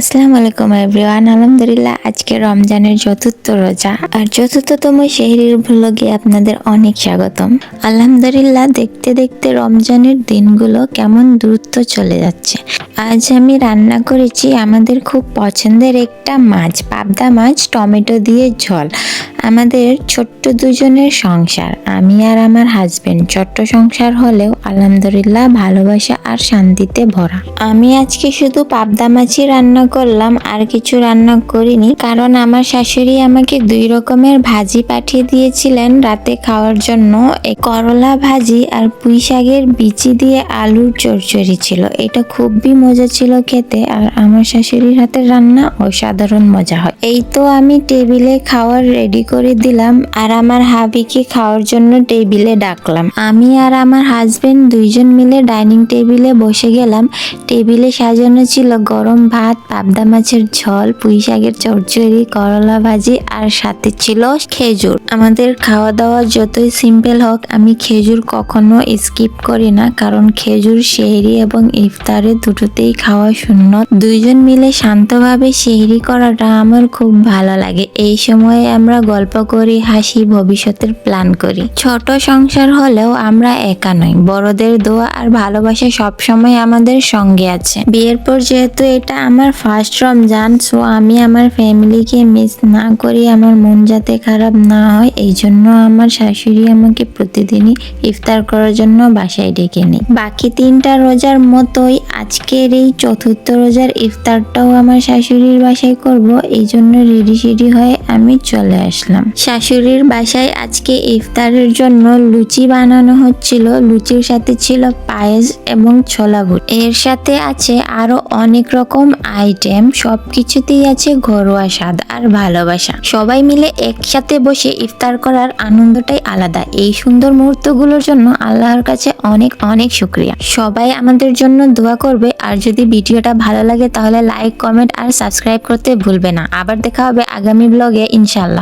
আসসালামু আলাইকুম এভরিওয়ান। আলহামদুলিল্লাহ আজকে রমজানের চতুর্থ রোজা আর চতুর্থতম সেহরির ভ্লগে আপনাদের অনেক স্বাগতম। আলহামদুলিল্লাহ দেখতে দেখতে রমজানের দিনগুলো কেমন দ্রুত চলে যাচ্ছে। আজ আমি রান্না করেছি আমাদের খুব পছন্দের একটা মাছ, পাবদা মাছ টমেটো দিয়ে ঝোল। আমাদের ছোট্ট দুজনের সংসার, আমি আর আমার হাজবেন্ড। ছোট্ট সংসার হলেও আলহামদুলিল্লাহ ভালোবাসা আর শান্তিতে ভরা। আমি আজকে শুধু পাবদা মাছই রান্না করলাম, আর কিছু রান্না করিনি, কারণ আমার শাশুড়ি আমাকে 2 রকমের ভাজি পাঠিয়ে দিয়েছিলেন রাতে খাওয়ার জন্য। করলা ভাজি আর পুঁই শাকের বিচি দিয়ে আলুর চচ্চড়ি ছিল। এটা খুবই মজা ছিল খেতে, আর আমার শাশুড়ির হাতের রান্না অসাধারণ মজা হয়। এই তো আমি টেবিলে খাওয়ার রেডি করে দিলাম, আর আমার হাবিকে খাওয়ার জন্য টেবিলে ডাকলাম। আমি আর আমার হাজবেন্ড দুইজন মিলে ডাইনিং টেবিলে বসে গেলাম। টেবিলে সাজানো ছিল গরম ভাত, পাবদা মাছের ঝোল, পুঁই শাকের চচ্চড়ি, করলা ভাজি, আর সাথে ছিল খেজুর। আমাদের খাওয়া দাওয়া যতই সিম্পল হোক, আমি খেজুর কখনো স্কিপ করি না, কারণ খেজুর সেহরি এবং ইফতারে দুটোতেই খাওয়া সুন্নত। দুইজন মিলে শান্তভাবে সেহরি করাটা আমার খুব ভালো লাগে। এই সময়ে আমরা গল্প করি, হাসি, ভবিষ্যতের প্ল্যান করি। ছোট সংসার হলেও আমরা একা নই, বড়দের দোয়া আর ভালোবাসা সবসময় আমাদের সঙ্গে আছে। বিয়ের পর যেহেতু এটা আমার ফার্স্ট রমজান, সো আমি আমার ফ্যামিলিকে মিস না করি, আমার মন যাতে খারাপ না হয়, এই জন্য আমার শাশুড়ি আমাকে প্রতিদিনই ইফতার করার জন্য বাসায় ডেকে নেই। বাকি 3টা রোজার মতোই আজকের এই চতুর্থ রোজার ইফতারটাও আমার শাশুড়ির বাসায় করব, এই জন্য রেডি হয়ে আমি চলে আসলাম। শাশুড়ির বাসায় আজকে ইফতারের জন্য লুচি বানানো হচ্ছিল। লুচির সাথে ছিল পায়েস এবং ছোলা বুট। এর সাথে আছে আরো অনেক রকম আইটেম। সবকিছুতেই আছে ঘরোয়া স্বাদ আর ভালোবাসা। সবাই মিলে একসাথে বসে ইফতার করার আনন্দটাই আলাদা। এই সুন্দর মুহূর্তগুলোর জন্য আল্লাহর কাছে অনেক অনেক শুকরিয়া। সবাই আমাদের জন্য দোয়া করবে, আর যদি ভিডিওটা ভালো লাগে তাহলে লাইক, কমেন্ট আর সাবস্ক্রাইব করতে ভুলবে না। আবার দেখা হবে আগামী ব্লগে ইনশাআল্লাহ।